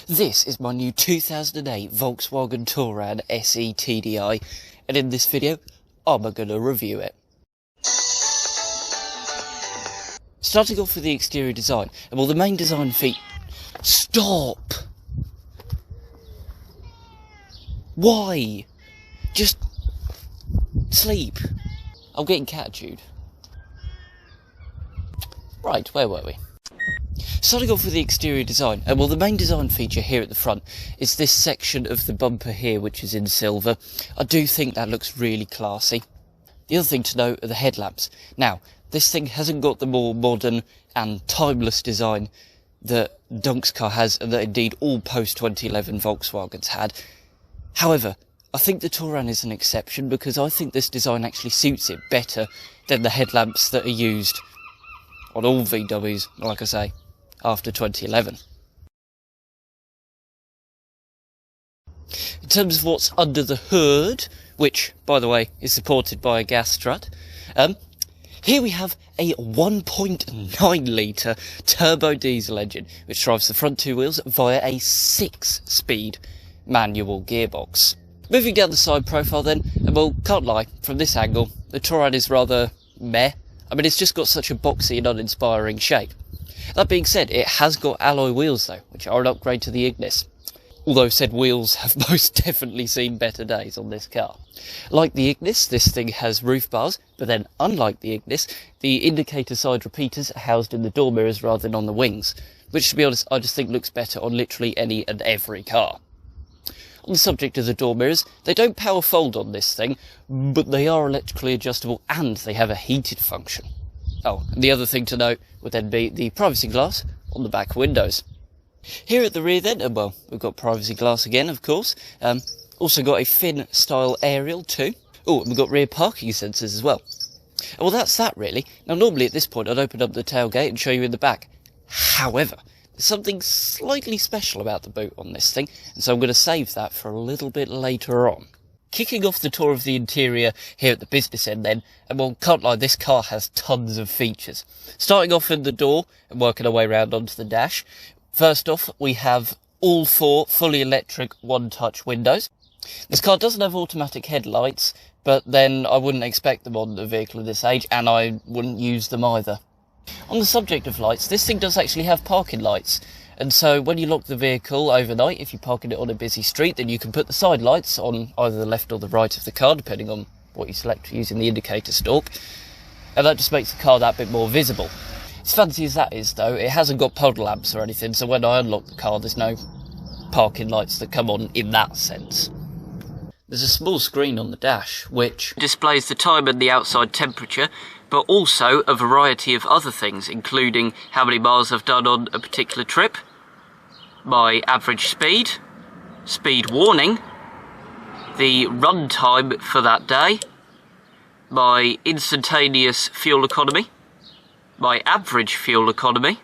This is my new 2008 Volkswagen Touran SE TDI, and in this video, I'm going to review it. Starting off with the exterior design, and well, the main design feature... Stop! Why? Just... sleep. I'm getting catitude. Right, where were we? Starting off with the exterior design, and well, the main design feature here at the front is this section of the bumper here, which is in silver. I do think that looks really classy. The other thing to note are the headlamps. Now, this thing hasn't got the more modern and timeless design that Dunk's car has, and that indeed all post-2011 Volkswagens had. However, I think the Touran is an exception because I think this design actually suits it better than the headlamps that are used on all VWs, like I say, after 2011. In terms of what's under the hood, which, by the way, is supported by a gas strut, here we have a 1.9 litre turbo diesel engine, which drives the front two wheels via a 6-speed manual gearbox. Moving down the side profile then, and well, can't lie, from this angle, the Touran is rather meh. I mean, it's just got such a boxy and uninspiring shape. That being said, it has got alloy wheels though, which are an upgrade to the Ignis. Although said wheels have most definitely seen better days on this car. Like the Ignis, this thing has roof bars, but then unlike the Ignis, the indicator side repeaters are housed in the door mirrors rather than on the wings, which to be honest, I just think looks better on literally any and every car. On the subject of the door mirrors, they don't power fold on this thing, but they are electrically adjustable and they have a heated function. Oh, and the other thing to note would then be the privacy glass on the back windows. Here at the rear then, well, we've got privacy glass again, of course. Also got a fin style aerial too. Oh, and we've got rear parking sensors as well. And well, that's that really. Now normally at this point I'd open up the tailgate and show you in the back. However, there's something slightly special about the boot on this thing, and so I'm going to save that for a little bit later on. Kicking off the tour of the interior here at the business end then, and well, can't lie, this car has tons of features. Starting off in the door and working our way around onto the dash. First off, we have all 4 fully electric one-touch windows. This car doesn't have automatic headlights, but then I wouldn't expect them on a vehicle of this age, and I wouldn't use them either. On the subject of lights, this thing does actually have parking lights, and so when you lock the vehicle overnight, if you're parking it on a busy street, then you can put the side lights on either the left or the right of the car, depending on what you select using the indicator stalk, and that just makes the car that bit more visible. As fancy as that is, though, it hasn't got puddle lamps or anything, so when I unlock the car, there's no parking lights that come on in that sense. There's a small screen on the dash, which displays the time and the outside temperature, but also a variety of other things, including how many miles I've done on a particular trip, my average speed, speed warning, the run time for that day, my instantaneous fuel economy, my average fuel economy,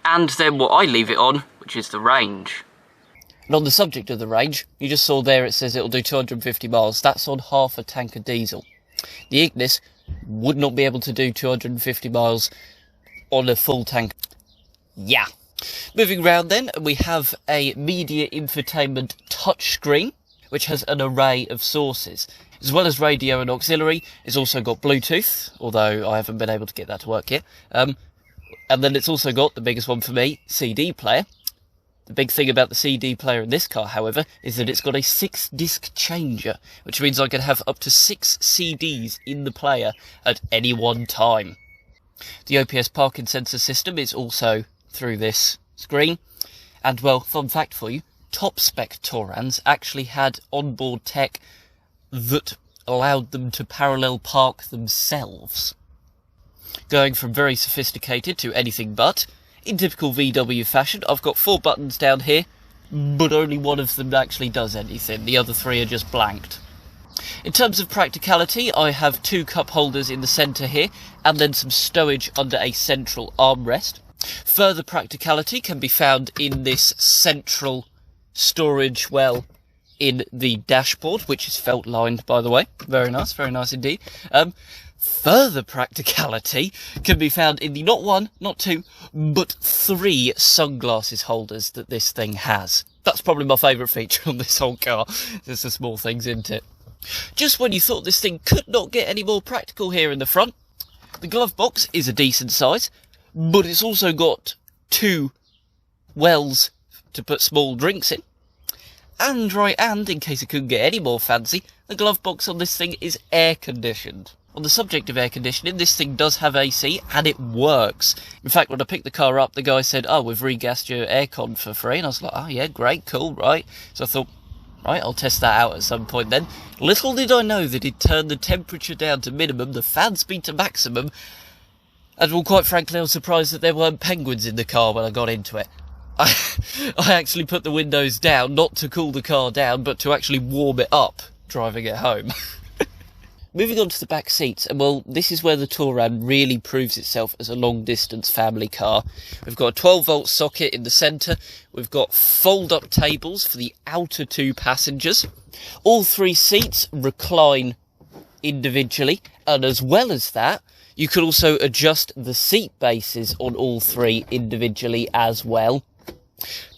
and then what I leave it on, which is the range. And on the subject of the range, you just saw there it says it'll do 250 miles. That's on half a tank of diesel. The Ignis would not be able to do 250 miles on a full tank. Yeah. Moving round then, we have a media infotainment touchscreen, which has an array of sources. As well as radio and auxiliary, it's also got Bluetooth, although I haven't been able to get that to work yet. And then it's also got, the biggest one for me, CD player. The big thing about the CD player in this car, however, is that it's got a 6-disc changer, which means I can have up to 6 CDs in the player at any one time. The OPS parking sensor system is also through this screen. And, well, fun fact for you, top-spec Tourans actually had onboard tech that allowed them to parallel park themselves. Going from very sophisticated to anything but, in typical VW fashion, I've got 4 buttons down here, but only one of them actually does anything. The other 3 are just blanked. In terms of practicality, I have 2 cup holders in the centre here, and then some stowage under a central armrest. Further practicality can be found in this central storage well in the dashboard, which is felt lined, by the way. Very nice indeed. Further practicality can be found in the not one, not two, but 3 sunglasses holders that this thing has. That's probably my favourite feature on this whole car. There's the small things, isn't it? Just when you thought this thing could not get any more practical here in the front, the glove box is a decent size, but it's also got 2 wells to put small drinks in. And in case it couldn't get any more fancy, the glove box on this thing is air conditioned. On the subject of air conditioning, this thing does have AC, and it works. In fact, when I picked the car up, the guy said, "Oh, we've regassed your aircon for free." And I was like, "Oh yeah, great, cool, right." So I thought, right, I'll test that out at some point then. Little did I know that it turned the temperature down to minimum, the fan speed to maximum, and well, quite frankly, I was surprised that there weren't penguins in the car when I got into it. I actually put the windows down, not to cool the car down, but to actually warm it up driving it home. Moving on to the back seats, and well, this is where the Touran really proves itself as a long-distance family car. We've got a 12-volt socket in the centre, we've got fold-up tables for the outer 2 passengers. All 3 seats recline individually, and as well as that, you can also adjust the seat bases on all 3 individually as well.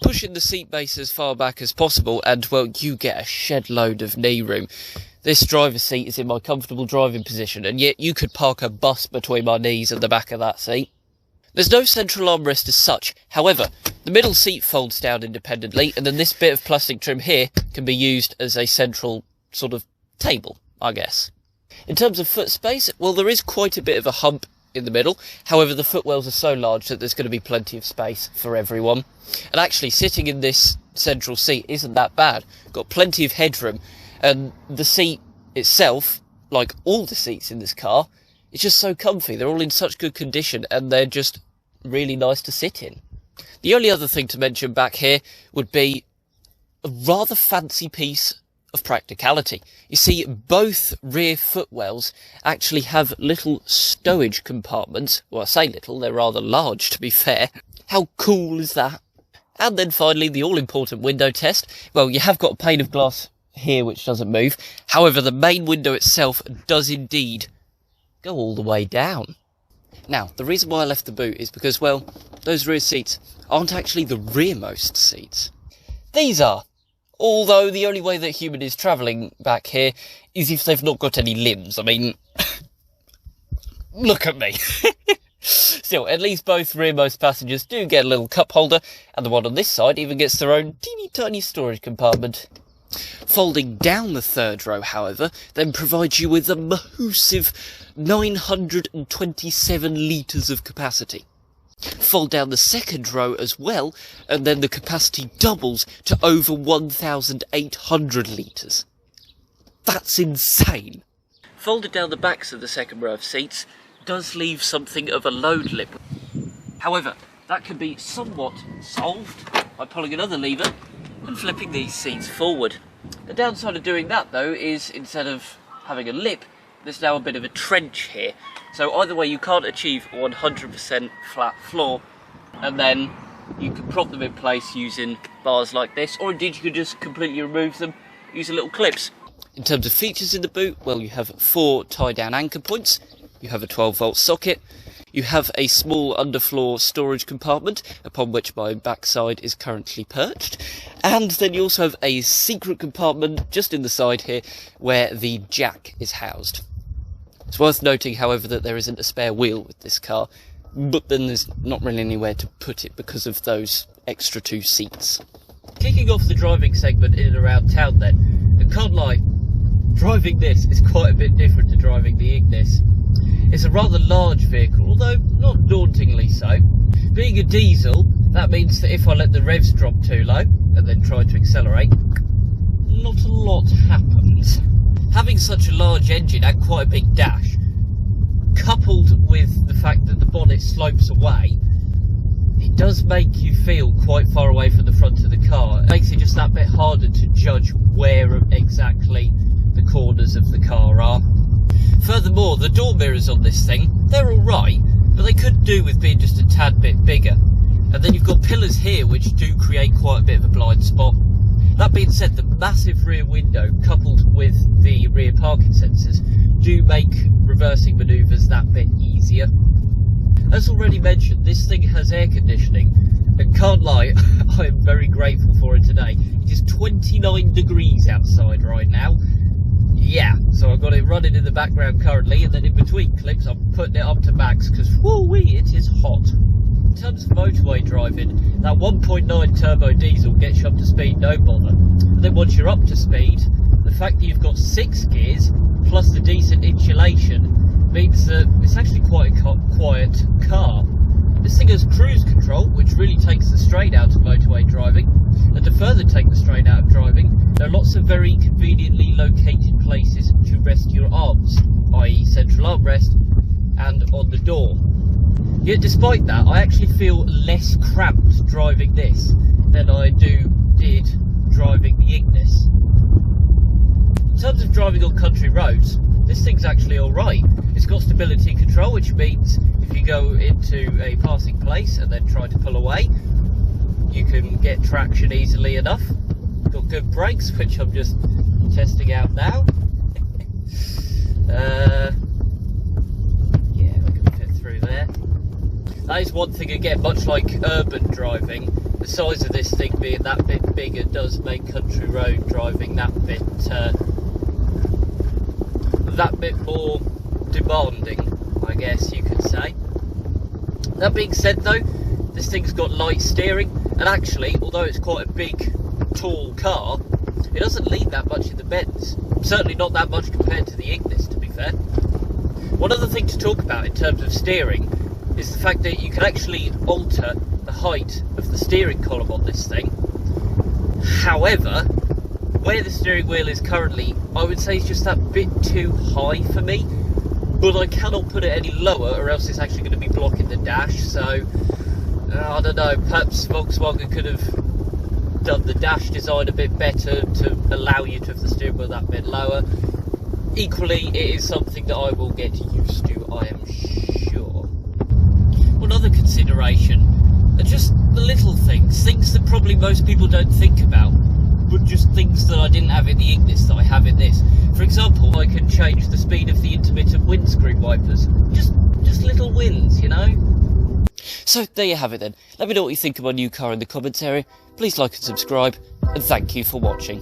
Pushing the seat base as far back as possible, and well, you get a shed load of knee room. This driver's seat is in my comfortable driving position, and yet you could park a bus between my knees and the back of that seat. There's no central armrest as such, however, the middle seat folds down independently, and then this bit of plastic trim here can be used as a central sort of table, I guess. In terms of foot space, well, there is quite a bit of a hump in the middle, however the footwells are so large that there's going to be plenty of space for everyone. And actually, sitting in this central seat isn't that bad. Got plenty of headroom. And the seat itself, like all the seats in this car, is just so comfy. They're all in such good condition, and they're just really nice to sit in. The only other thing to mention back here would be a rather fancy piece of practicality. You see, both rear footwells actually have little stowage compartments. Well, I say little, they're rather large, to be fair. How cool is that? And then finally, the all-important window test. Well, you have got a pane of glass here which doesn't move. However, the main window itself does indeed go all the way down. Now, the reason why I left the boot is because, well, those rear seats aren't actually the rearmost seats. These are. Although the only way that a human is travelling back here is if they've not got any limbs. I mean, look at me. Still, at least both rearmost passengers do get a little cup holder, and the one on this side even gets their own teeny tiny storage compartment. Folding down the 3rd row, however, then provides you with a massive 927 litres of capacity. Fold down the 2nd row as well, and then the capacity doubles to over 1,800 litres. That's insane! Folded down the backs of the 2nd row of seats does leave something of a load lip. However, that can be somewhat solved by pulling another lever and flipping these seats forward. The downside of doing that, though, is instead of having a lip, there's now a bit of a trench here. So either way, you can't achieve 100% flat floor, and then you can prop them in place using bars like this, or indeed you could just completely remove them using little clips. In terms of features in the boot, well, you have 4 tie-down anchor points, you have a 12-volt socket, you have a small underfloor storage compartment, upon which my backside is currently perched, and then you also have a secret compartment just in the side here, where the jack is housed. It's worth noting, however, that there isn't a spare wheel with this car, but then there's not really anywhere to put it because of those extra 2 seats. Kicking off the driving segment in and around town then, and can't lie, driving this is quite a bit different to driving the Ignis. It's a rather large vehicle, although not dauntingly so. Being a diesel, that means that if I let the revs drop too low, and then try to accelerate, not a lot happens. Having such a large engine and quite a big dash, coupled with the fact that the bonnet slopes away, it does make you feel quite far away from the front of the car. It makes it just that bit harder to judge where exactly the corners of the car are. Furthermore, the door mirrors on this thing, they're alright, but they could do with being just a tad bit bigger. And then you've got pillars here which do create quite a bit of a blind spot. That being said, the massive rear window coupled with the rear parking sensors do make reversing manoeuvres that bit easier. As already mentioned, this thing has air conditioning, and can't lie, I am very grateful for it today. It is 29 degrees outside right now. Yeah, so I've got it running in the background currently, and then in between clips I'm putting it up to max, because whoo-wee, it is hot. In terms of motorway driving, that 1.9 turbo diesel gets you up to speed, no bother. And then once you're up to speed, the fact that you've got 6 gears, plus the decent insulation, means that it's actually quite a quiet car. This thing has cruise control, which really takes the strain out of motorway driving. And to further take the strain out of driving, there are lots of very conveniently located places to rest your arms, i.e. central armrest, and on the door. Yet despite that, I actually feel less cramped driving this than I did driving the Ignis. In terms of driving on country roads, this thing's actually alright. It's got stability control, which means if you go into a passing place and then try to pull away, you can get traction easily enough. Got good brakes, which I'm just testing out now. Yeah, we can fit through there. That is one thing again, much like urban driving, the size of this thing being that bit bigger does make country road driving that bit more demanding, I guess you could say. That being said though, this thing's got light steering, and actually, although it's quite a big, tall car, it doesn't lean that much in the bends. Certainly not that much compared to the Ignis, to be fair. One other thing to talk about in terms of steering is the fact that you can actually alter the height of the steering column on this thing. However, where the steering wheel is currently, I would say it's just that bit too high for me, but I cannot put it any lower or else it's actually going to be blocking the dash. So I don't know, perhaps Volkswagen could have done the dash design a bit better to allow you to have the steering wheel that bit lower. Equally, it is something that I will get used to, I am sure. One other consideration are just the little things that probably most people don't think about, but just things that I didn't have in the Ignis that I have in this. For example, I can change the speed of the intermittent windscreen wipers. Just little wins, you know? So there you have it then. Let me know what you think of my new car in the comments area. Please like and subscribe, and thank you for watching.